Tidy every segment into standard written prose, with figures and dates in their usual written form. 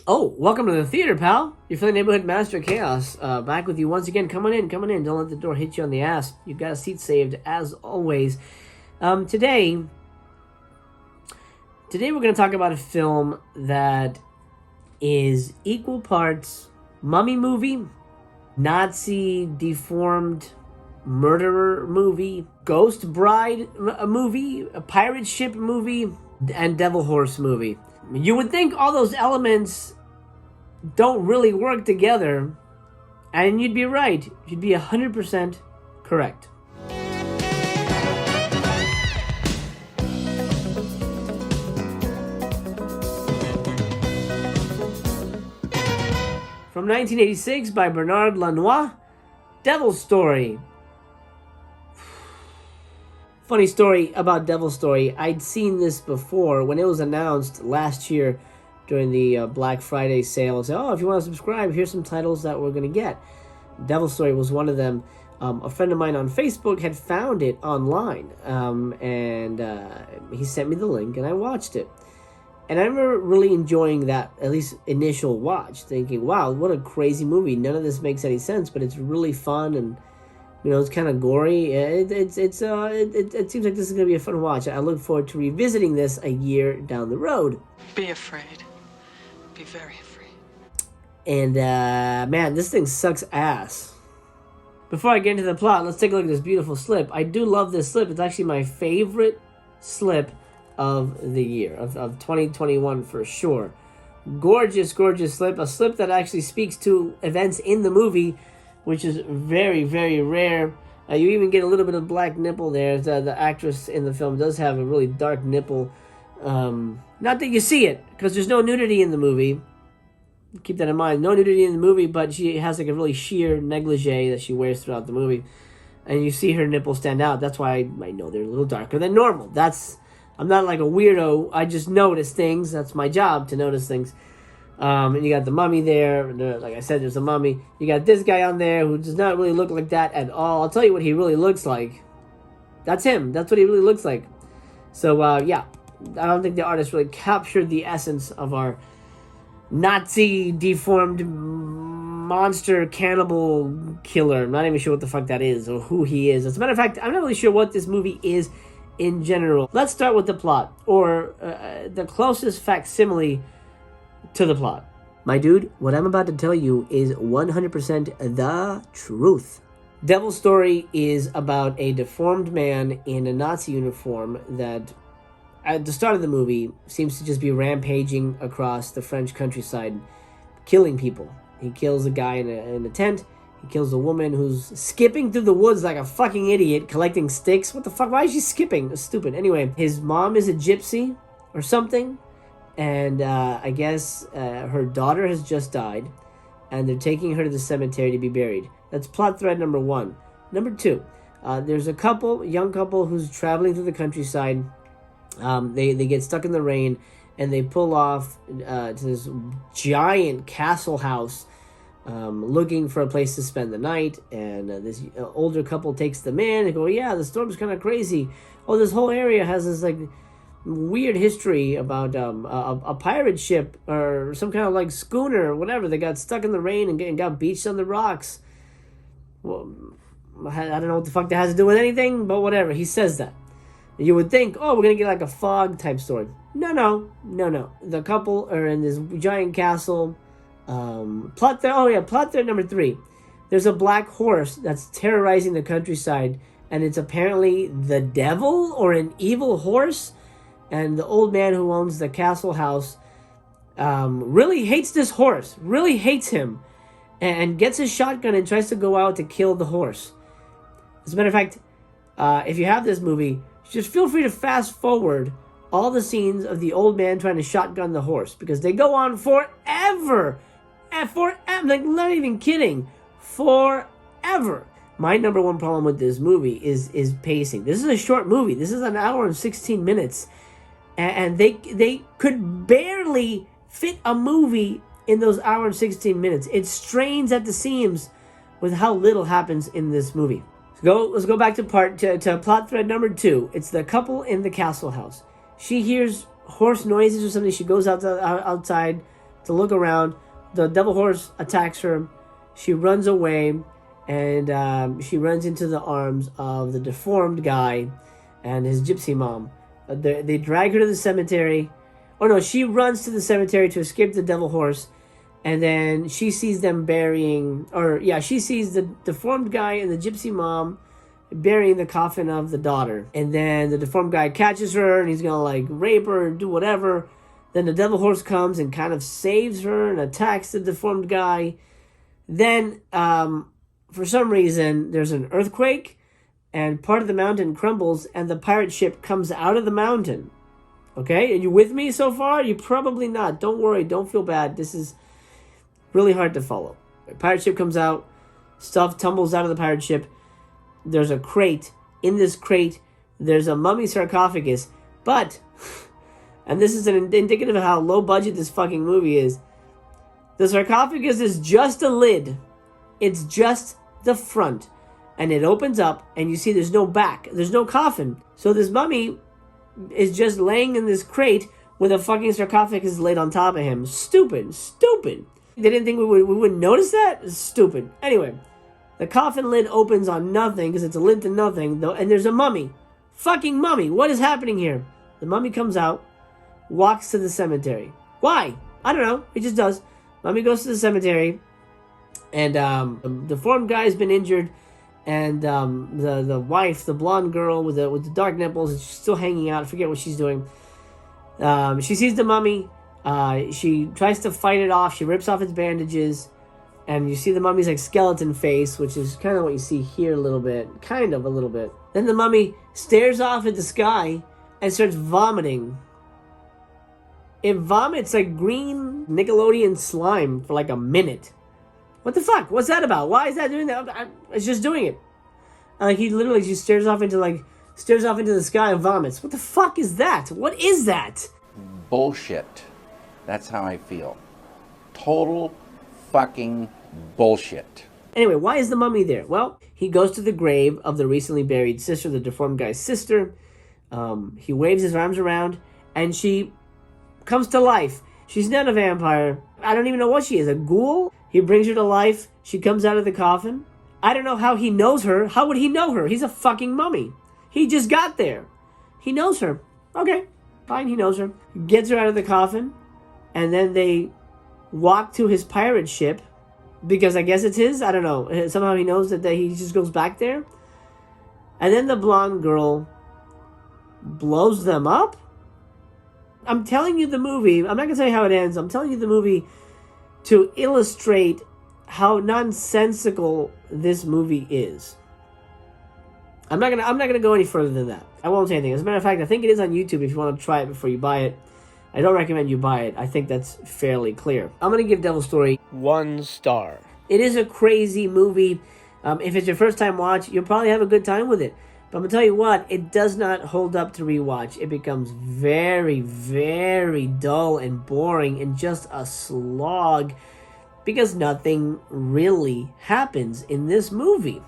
Oh, welcome to the theater, pal. Your friendly neighborhood master of chaos. Back with you once again. Come on in, come on in. Don't let the door hit you on the ass. You've got a seat saved, as always. Today we're going to talk about a film that is equal parts mummy movie, Nazi deformed murderer movie, ghost bride movie, a pirate ship movie, and devil horse movie. You would think all those elements don't really work together, and you'd be right. You'd be 100% correct. From 1986 by Bernard Lanois, Devil's Story. Funny story about Devil's Story. I'd seen this before when it was announced last year during the Black Friday sale. I said, oh, if you want to subscribe, here's some titles that we're going to get. Devil's Story was one of them. A friend of mine on Facebook had found it online, and he sent me the link, and I watched it. And I remember really enjoying that, at least initial watch, thinking, wow, what a crazy movie. None of this makes any sense, but it's really fun, and it's kind of gory. It seems like this is going to be a fun watch. I look forward to revisiting this a year down the road. Be afraid. Be very afraid. And, man, this thing sucks ass. Before I get into the plot, let's take a look at this beautiful slip. I do love this slip. It's actually my favorite slip of the year, of 2021 for sure. Gorgeous, gorgeous slip. A slip that actually speaks to events in the movie, which is very, very rare. You even get a little bit of black nipple there. The actress in the film does have a really dark nipple. Not that you see it, because there's no nudity in the movie. Keep that in mind. No nudity in the movie, but she has like a really sheer negligee that she wears throughout the movie. And you see her nipple stand out. That's why I know they're a little darker than normal. I'm not like a weirdo. I just notice things. That's my job, to notice things. And you got the mummy there. Like I said, there's a mummy. You got this guy on there who does not really look like that at all. I'll tell you what he really looks like. That's him. That's what he really looks like. So, yeah. I don't think the artist really captured the essence of our Nazi deformed monster cannibal killer. I'm not even sure what the fuck that is or who he is. As a matter of fact, I'm not really sure what this movie is in general. Let's start with the plot, or the closest facsimile to the plot. My dude, what I'm about to tell you is 100% the truth. Devil's Story is about a deformed man in a Nazi uniform that, at the start of the movie, seems to just be rampaging across the French countryside, killing people. He kills a guy in a tent. He kills a woman who's skipping through the woods like a fucking idiot, collecting sticks. What the fuck? Why is she skipping? It's stupid. Anyway, his mom is a gypsy or something. And I guess her daughter has just died, and they're taking her to the cemetery to be buried. That's plot thread number one. Number two, there's a young couple who's traveling through the countryside. They get stuck in the rain, and they pull off to this giant castle house, looking for a place to spend the night. And this older couple takes them in and go, yeah, the storm's kind of crazy. Oh, this whole area has this like weird history about a pirate ship or some kind of like schooner or whatever. They got stuck in the rain and got beached on the rocks. Well, I don't know what the fuck that has to do with anything, but whatever. He says that. You would think, oh, we're gonna get like a fog type story. No. The couple are in this giant castle. Plot thread number three. There's a black horse that's terrorizing the countryside, and it's apparently the devil or an evil horse. And the old man who owns the castle house really hates this horse, really hates him, and gets his shotgun and tries to go out to kill the horse. As a matter of fact, if you have this movie, just feel free to fast forward all the scenes of the old man trying to shotgun the horse, because they go on forever. Like, not even kidding. Forever. My number one problem with this movie is pacing. This is a short movie. This is an hour and 16 minutes. And they could barely fit a movie in those hour and 16 minutes. It strains at the seams with how little happens in this movie. Let's go back to plot thread number two. It's the couple in the castle house. She hears horse noises or something. She goes outside to look around. The devil horse attacks her. She runs away, and she runs into the arms of the deformed guy and his gypsy mom. They drag her to the cemetery. Oh no, she runs to the cemetery to escape the devil horse, and then she sees them she sees the deformed guy and the gypsy mom burying the coffin of the daughter. And then the deformed guy catches her, and he's gonna like rape her and do whatever. Then the devil horse comes and kind of saves her and attacks the deformed guy. Then, for some reason, there's an earthquake, and part of the mountain crumbles, and the pirate ship comes out of the mountain. Okay? Are you with me so far? You're probably not. Don't worry. Don't feel bad. This is really hard to follow. The pirate ship comes out. Stuff tumbles out of the pirate ship. There's a crate. In this crate, there's a mummy sarcophagus. But, and this is an indicative of how low budget this fucking movie is, the sarcophagus is just a lid. It's just the front. And it opens up, and you see there's no back. There's no coffin. So this mummy is just laying in this crate with a fucking sarcophagus laid on top of him. Stupid. Stupid. They didn't think we wouldn't notice that? Stupid. Anyway, the coffin lid opens on nothing because it's a lid to nothing, though, and there's a mummy. Fucking mummy. What is happening here? The mummy comes out, walks to the cemetery. Why? I don't know. It just does. Mummy goes to the cemetery, and the deformed guy has been injured, and the wife, the blonde girl with the dark nipples, is still hanging out. I forget what she's doing. She sees the mummy. She tries to fight it off. She rips off its bandages, and you see the mummy's like skeleton face, which is kind of what you see here a little bit. Kind of a little bit. Then the mummy stares off at the sky and starts vomiting. It vomits like green Nickelodeon slime for like a minute. What the fuck? What's that about? Why is that doing that? It's just doing it. He literally just stares off into the sky and vomits. What the fuck is that? What is that? Bullshit. That's how I feel. Total fucking bullshit. Anyway, why is the mummy there? Well, he goes to the grave of the recently buried sister, the deformed guy's sister. He waves his arms around, and she comes to life. She's not a vampire. I don't even know what she is. A ghoul? He brings her to life. She comes out of the coffin. I don't know how he knows her. How would he know her? He's a fucking mummy. He just got there. He knows her. Okay, fine, he knows her. Gets her out of the coffin, and then they walk to his pirate ship, because I guess it's his. I don't know. Somehow he knows that he just goes back there. And then the blonde girl blows them up. I'm telling you the movie. I'm not going to tell you how it ends. I'm telling you the movie to illustrate how nonsensical this movie is. I'm not gonna go any further than that. I won't say anything. As a matter of fact, I think it is on YouTube if you want to try it before you buy it. I don't recommend you buy it. I think that's fairly clear. I'm gonna give Devil's Story 1 star. It is a crazy movie. If it's your first time watch, you'll probably have a good time with it. But I'm gonna tell you what, it does not hold up to rewatch. It becomes very, very dull and boring and just a slog because nothing really happens in this movie.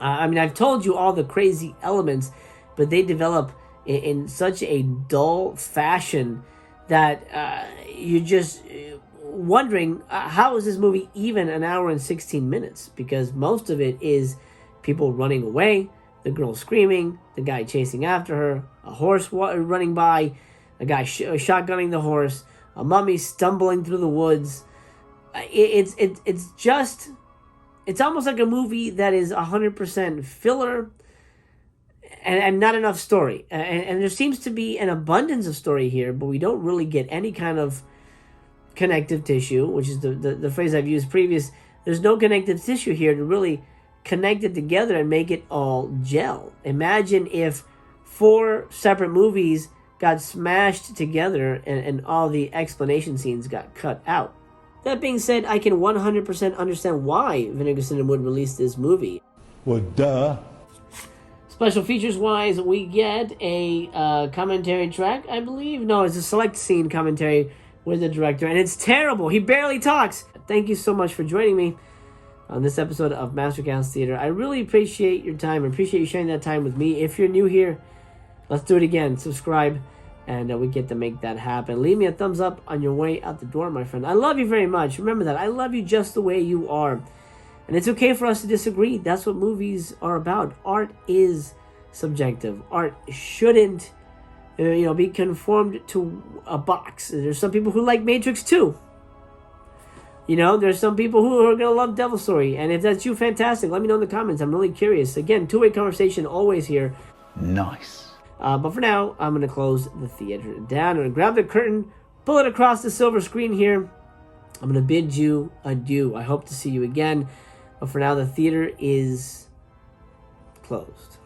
I mean, I've told you all the crazy elements, but they develop in such a dull fashion that you're just wondering, how is this movie even an hour and 16 minutes? Because most of it is people running away, the girl screaming, the guy chasing after her, a horse running by, a guy shotgunning the horse, a mummy stumbling through the woods. It's almost like a movie that is 100% filler and not enough story. And there seems to be an abundance of story here, but we don't really get any kind of connective tissue, which is the phrase I've used previous. There's no connective tissue here to really connect it together and make it all gel. Imagine if 4 separate movies got smashed together and all the explanation scenes got cut out. That being said, I can 100% understand why Vinegar Syndrome would release this movie. Well, duh. Special features wise, we get a commentary track, I believe. No, it's a select scene commentary with the director, and it's terrible. He barely talks. Thank you so much for joining me on this episode of Mastercast Theater. I really appreciate your time. I appreciate you sharing that time with me. If you're new here, let's do it again. Subscribe, and we get to make that happen. Leave me a thumbs up on your way out the door, my friend. I love you very much. Remember that. I love you just the way you are. And it's okay for us to disagree. That's what movies are about. Art is subjective. Art shouldn't be conformed to a box. There's some people who like Matrix 2. There's some people who are going to love Devil Story. And if that's you, fantastic. Let me know in the comments. I'm really curious. Again, two-way conversation always here. Nice. But for now, I'm going to close the theater down. I'm going to grab the curtain, pull it across the silver screen here. I'm going to bid you adieu. I hope to see you again. But for now, the theater is closed.